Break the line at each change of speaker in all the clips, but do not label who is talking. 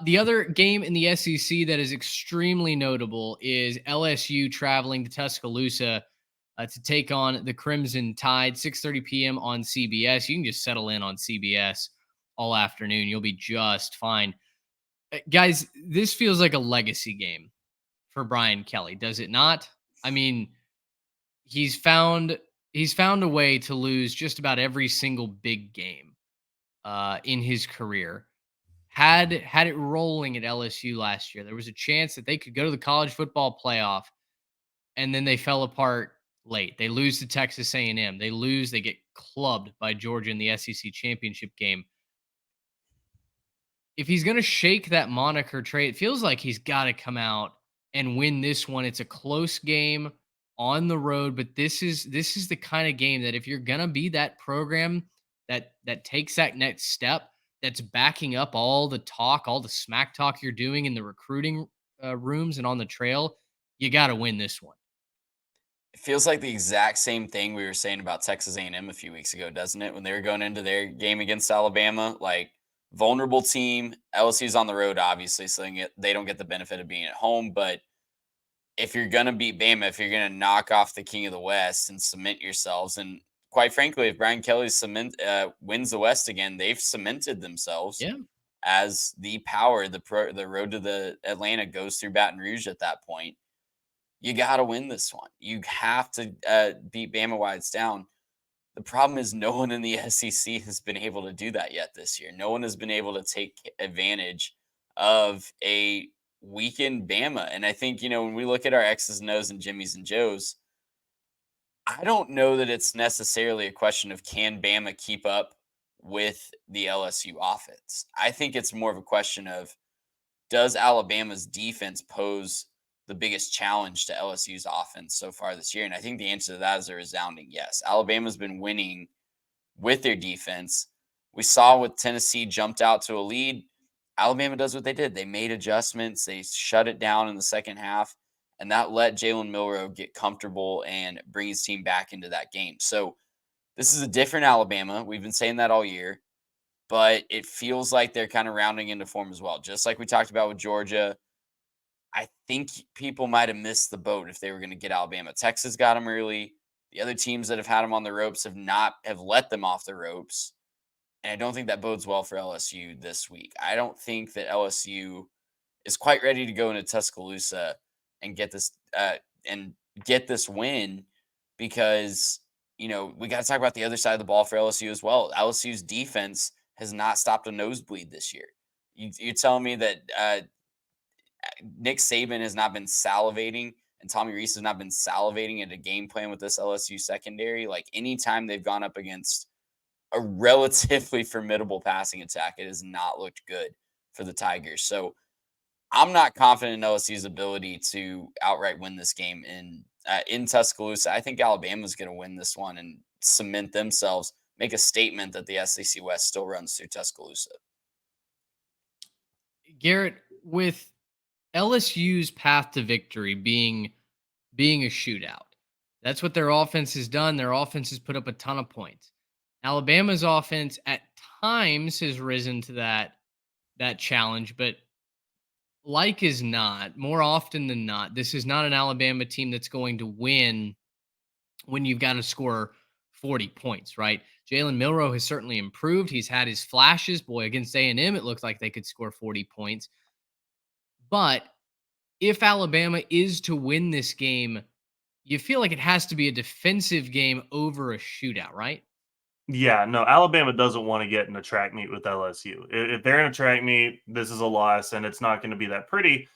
The other game in the SEC that is extremely notable is LSU traveling to Tuscaloosa to take on the Crimson Tide, 6:30 p.m. on CBS. You can just settle in on CBS all afternoon. You'll be just fine. Guys, this feels like a legacy game for Brian Kelly, does it not? I mean, he's found he's found a way to lose just about every single big game in his career. Had it rolling at LSU last year, there was a chance that they could go to the college football playoff, and then they fell apart late. They lose to Texas A&M. They lose. They get clubbed by Georgia in the SEC championship game. If he's going to shake that moniker trade, it feels like he's got to come out and win this one. It's a close game on the road, but this is the kind of game that if you're going to be that program that takes that next step, that's backing up all the talk, all the smack talk you're doing in the recruiting rooms and on the trail, you got to win this one.
It feels like the exact same thing we were saying about Texas A&M a few weeks ago, doesn't it? When they were going into their game against Alabama, like vulnerable team. LSU's on the road, obviously, so they don't get the benefit of being at home. But if you're gonna beat Bama, if you're gonna knock off the King of the West and cement yourselves, and quite frankly, if Brian Kelly wins the West again, they've cemented themselves
Yeah.
as the power. The road to the Atlanta goes through Baton Rouge at that point. You got to win this one. You have to beat Bama while it's down. The problem is no one in the SEC has been able to do that yet this year. No one has been able to take advantage of a weakened Bama. And I think, when we look at our X's and O's and Jimmys and Joes, I don't know that it's necessarily a question of can Bama keep up with the LSU offense. I think it's more of a question of does Alabama's defense pose the biggest challenge to LSU's offense so far this year? And I think the answer to that is a resounding yes. Alabama's been winning with their defense. We saw with Tennessee jumped out to a lead. Alabama does what they did. They made adjustments. They shut it down in the second half, and that let Jalen Milroe get comfortable and bring his team back into that game. So this is a different Alabama. We've been saying that all year, but it feels like they're kind of rounding into form as well. Just like we talked about with Georgia, I think people might have missed the boat if they were going to get Alabama. Texas got them early. The other teams that have had them on the ropes have let them off the ropes. And I don't think that bodes well for LSU this week. I don't think that LSU is quite ready to go into Tuscaloosa and get this win because, we got to talk about the other side of the ball for LSU as well. LSU's defense has not stopped a nosebleed this year. You're telling me that Nick Saban has not been salivating and Tommy Rees has not been salivating at a game plan with this LSU secondary? Like anytime they've gone up against a relatively formidable passing attack, it has not looked good for the Tigers. So I'm not confident in LSU's ability to outright win this game in Tuscaloosa. I think Alabama's going to win this one and cement themselves, make a statement that the SEC West still runs through Tuscaloosa.
Garrett, with LSU's path to victory being a shootout, that's what their offense has done. Their offense has put up a ton of points. Alabama's offense at times has risen to that challenge, but like is not, more often than not, this is not an Alabama team that's going to win when you've got to score 40 points, right? Jalen Milroe has certainly improved. He's had his flashes. Boy, against A&M, it looked like they could score 40 points. But if Alabama is to win this game, you feel like it has to be a defensive game over a shootout, right?
Yeah, no, Alabama doesn't want to get in a track meet with LSU. If they're in a track meet, this is a loss, and it's not going to be that pretty.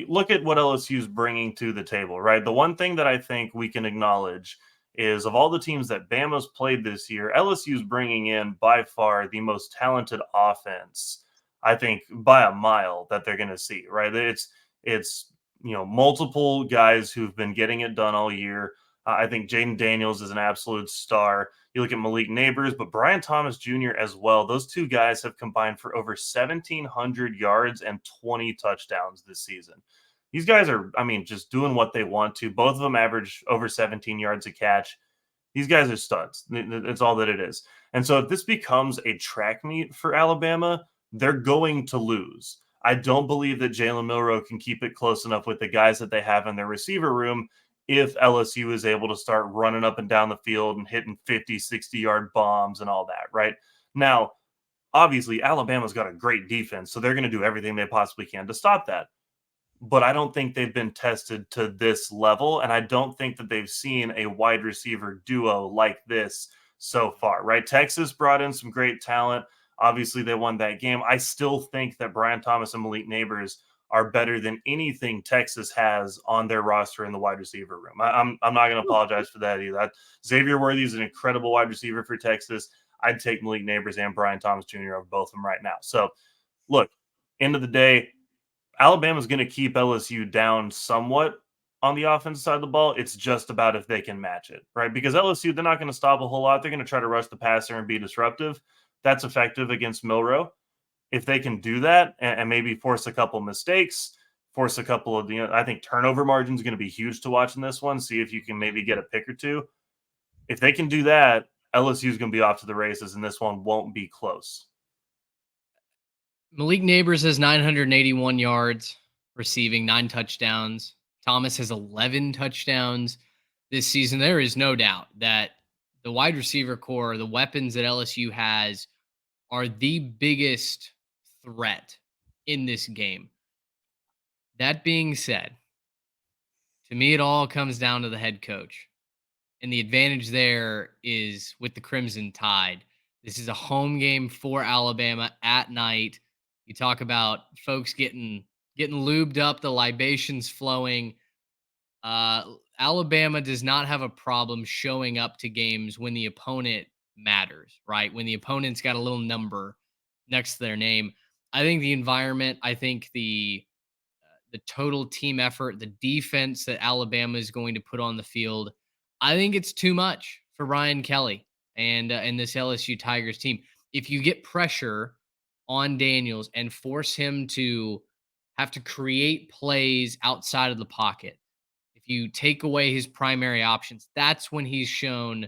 Look at what LSU is bringing to the table, right? The one thing that I think we can acknowledge is of all the teams that Bama's played this year, LSU is bringing in by far the most talented offense, I think, by a mile that they're going to see, right? It's multiple guys who've been getting it done all year. I think Jaden Daniels is an absolute star. You look at Malik Neighbors, but Brian Thomas Jr. as well. Those two guys have combined for over 1,700 yards and 20 touchdowns this season. These guys are, just doing what they want to. Both of them average over 17 yards a catch. These guys are studs. That's all that it is. And so if this becomes a track meet for Alabama, they're going to lose. I don't believe that Jalen Milroe can keep it close enough with the guys that they have in their receiver room if LSU is able to start running up and down the field and hitting 50, 60-yard bombs and all that, right? Now, obviously, Alabama's got a great defense, so they're going to do everything they possibly can to stop that. But I don't think they've been tested to this level, and I don't think that they've seen a wide receiver duo like this so far, right? Texas brought in some great talent. Obviously, they won that game. I still think that Brian Thomas and Malik Neighbors are better than anything Texas has on their roster in the wide receiver room. I'm not going to apologize for that either. Xavier Worthy is an incredible wide receiver for Texas. I'd take Malik Neighbors and Brian Thomas Jr. over both of them right now. So, look, end of the day, Alabama's going to keep LSU down somewhat on the offensive side of the ball. It's just about if they can match it, right? Because LSU, they're not going to stop a whole lot. They're going to try to rush the passer and be disruptive. That's effective against Milroe. If they can do that and maybe force a couple mistakes, force a couple of, I think turnover margin is going to be huge to watch in this one. See if you can maybe get a pick or two. If they can do that, LSU is going to be off to the races, and this one won't be close.
Malik Neighbors has 981 yards receiving, 9 touchdowns. Thomas has 11 touchdowns this season. There is no doubt that the wide receiver core, the weapons that LSU has, are the biggest threat in this game. That being said, to me, it all comes down to the head coach. And the advantage there is with the Crimson Tide. This is a home game for Alabama at night. You talk about folks getting lubed up, the libations flowing. Alabama does not have a problem showing up to games when the opponent matters, right? When the opponent's got a little number next to their name. I think the environment, I think the total team effort, the defense that Alabama is going to put on the field, I think it's too much for Ryan Kelly and this LSU Tigers team. If you get pressure on Daniels and force him to have to create plays outside of the pocket, if you take away his primary options, that's when he's shown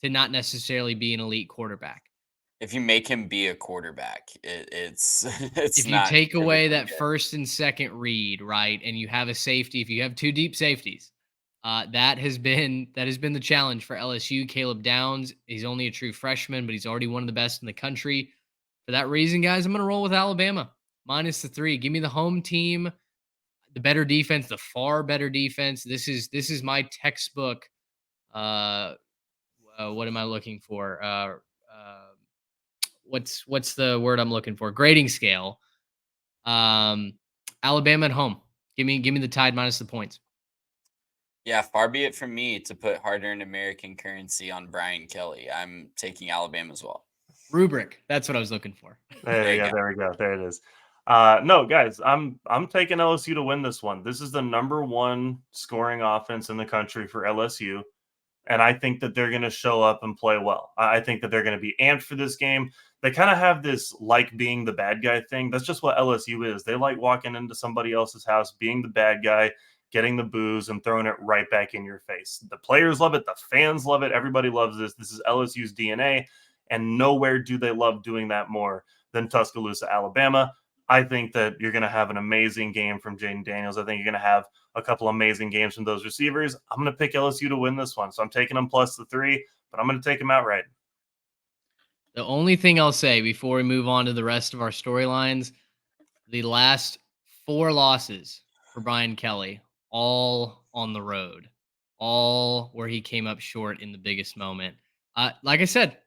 to not necessarily be an elite quarterback.
If you make him be a quarterback, it's
if you take away that first and second read, right, and you have a safety, if you have 2 deep safeties, that has been the challenge for LSU. Caleb Downs, he's only a true freshman, but he's already one of the best in the country. For that reason, guys, I'm going to roll with Alabama minus the 3. Give me the home team, the better defense, the far better defense. This is my textbook. What am I looking for? What's the word I'm looking for? Grading scale. Alabama at home. Give me the Tide minus the points.
Yeah, far be it from me to put hard-earned American currency on Brian Kelly. I'm taking Alabama as well.
Rubric. That's what I was looking for.
There we go. There it is. No, guys, I'm taking LSU to win this one. This is the number 1 scoring offense in the country for LSU. And I think that they're going to show up and play well. I think that they're going to be amped for this game. They kind of have this like being the bad guy thing. That's just what LSU is. They like walking into somebody else's house, being the bad guy, getting the booze and throwing it right back in your face. The players love it. The fans love it. Everybody loves this. This is LSU's DNA. And nowhere do they love doing that more than Tuscaloosa, Alabama. I think that you're going to have an amazing game from Jaden Daniels. I think you're going to have a couple amazing games from those receivers. I'm going to pick LSU to win this one. So I'm taking them plus the 3, but I'm going to take them outright.
The only thing I'll say before we move on to the rest of our storylines, the last 4 losses for Brian Kelly, all on the road, all where he came up short in the biggest moment. Like I said,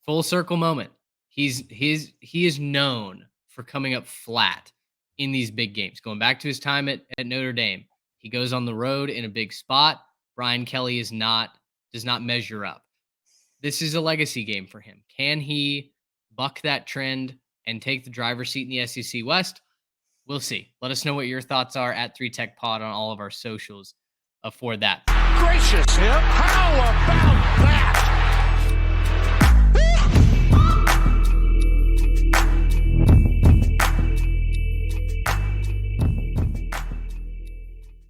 full circle moment. He is known for coming up flat in these big games. Going back to his time at Notre Dame, he goes on the road in a big spot. Brian Kelly does not measure up. This is a legacy game for him. Can he buck that trend and take the driver's seat in the SEC West? We'll see. Let us know what your thoughts are at 3TechPod on all of our socials for that.
Gracious him. How about that?